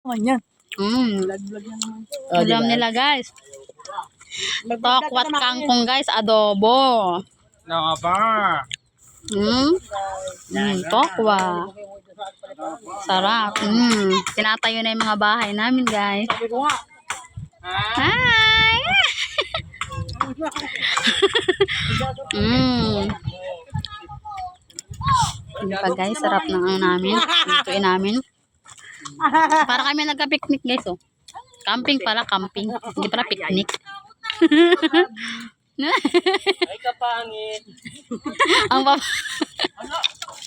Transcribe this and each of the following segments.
Ganyan. Vlog-vlog na naman. Alam nila guys. Tokwat kangkong guys, adobo. Nakaba. Tokwa. Sarap. Tinatayo na yung mga bahay namin guys. Sabi ko nga. Hi! Hindi pa guys, sarap ng ang namin. Lutuin namin. Para kami nagka-picnic guys oh. Camping pala, camping. Hindi pala picnic. Ay kapangit. Ang papa. Ano?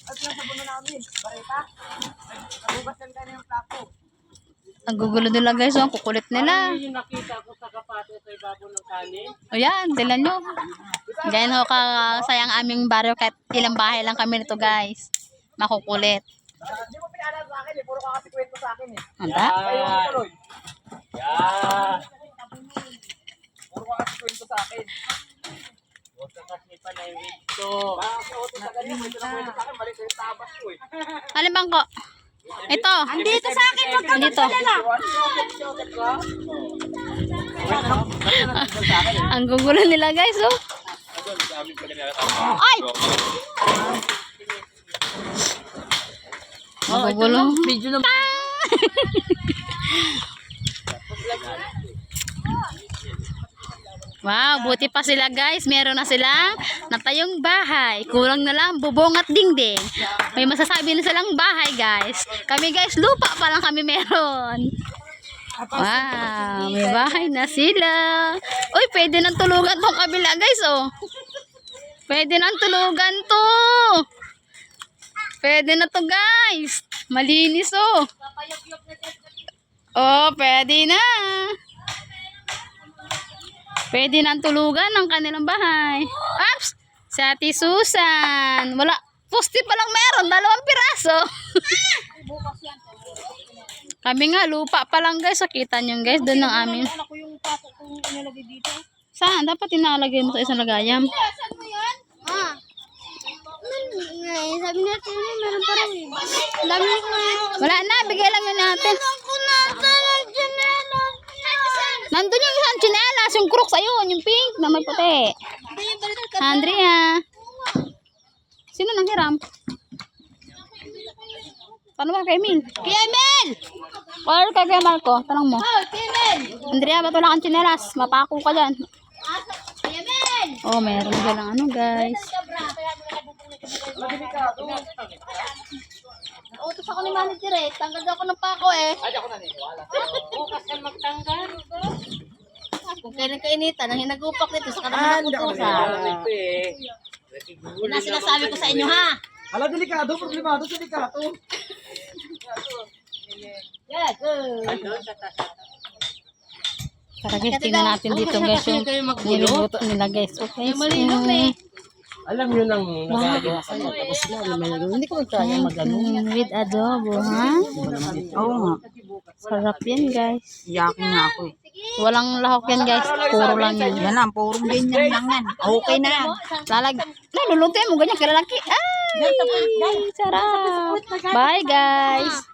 At yung sabon na namin. Bareta. Nagugas yan tayo ng plato. Ang gugulo nila guys oh. Ang kukulit nila. Yung nakita ko sa kapato sa ibabaw ng kanin. O yan, tilan nyo. Ganyan ho kasayang aming baryo kahit ilang bahay lang kami nito guys. Makukulit. Hindi mo pinaalam sa akin eh. Puro ka kasi kwento sa akin eh. Anda? Kayo ang tuloy. Yan. Puro ka kasi kwento sa akin. Huwag ka kasi panahimik to. Baka kasi auto sa ganyan. Kwento na kwento sa akin. Balik sa yung tabas ko eh. Alin bang ko? Ito. Andito sa akin, wag kang Dito. Ang gugulo nila guys oh. Ay! Ang gugulo. Video na. Wow, buti pa sila guys. Meron na silang natayong bahay. Kulang na lang bubong at dingding. May masasabi na silang bahay guys. Kami guys, lupa pa lang kami meron. Wow, may bahay na sila. Uy, pwede nang tulugan tong kabila guys oh. Pwede nang tulugan to. Pwede na to guys. Malinis oh. Oh, pwede na. Pwede nang tulugan ng kanilang bahay. Ops! Si Ate Susan. Wala. Pusti pa lang meron. 2 piraso. Kami nga, lupa pa lang guys. Kita nyo guys. Doon ng amin. Ako yung pato kong inalagay dito. Saan? Dapat inalagay mo sa isang lagayam. Saan mo yan? Sabi natin, meron pa rin. Dami ko na. Wala na. Bigay lang yun natin. Ako nasa ng janela. Nandun yung isang tsinelas. Yung crooks ayun. Yung pink na may puti. Andrea. Sino nang hiram? Paano ba kay Emil? Kay Emil! Or kay Marco? Tanong mo. Andrea, ba't wala kang tsinelas? Mapako ka dyan. Oh, meron ka lang ano guys. Utos ako ni manager eh. Tanggal daw ako ng pako eh. Ay, ako naniniwala. Bukas ka magtanggal. Kung kailan kainitan, ang hinagupak nito sa kanaman ng utusan. Yun ang sinasabi ko sa inyo ha. Hala, delikado. Problemado sa delikado. Yes. Tara guys, tingnan natin dito guys yung niluluto nila guys. Okay. Alam nyo nang nagagawa sa iyo. Tapos na, hindi ko magkaya magano. With adobo, ha? Oo nga. Sarap yan guys. Yakin na ako eh. Walang lahok yan guys. Puro lang yan. Yan lang, purong ganyan lang yan. Okay na yan. Lulutuin mo ganyan kalalaki. Ay! Sarap. Bye guys.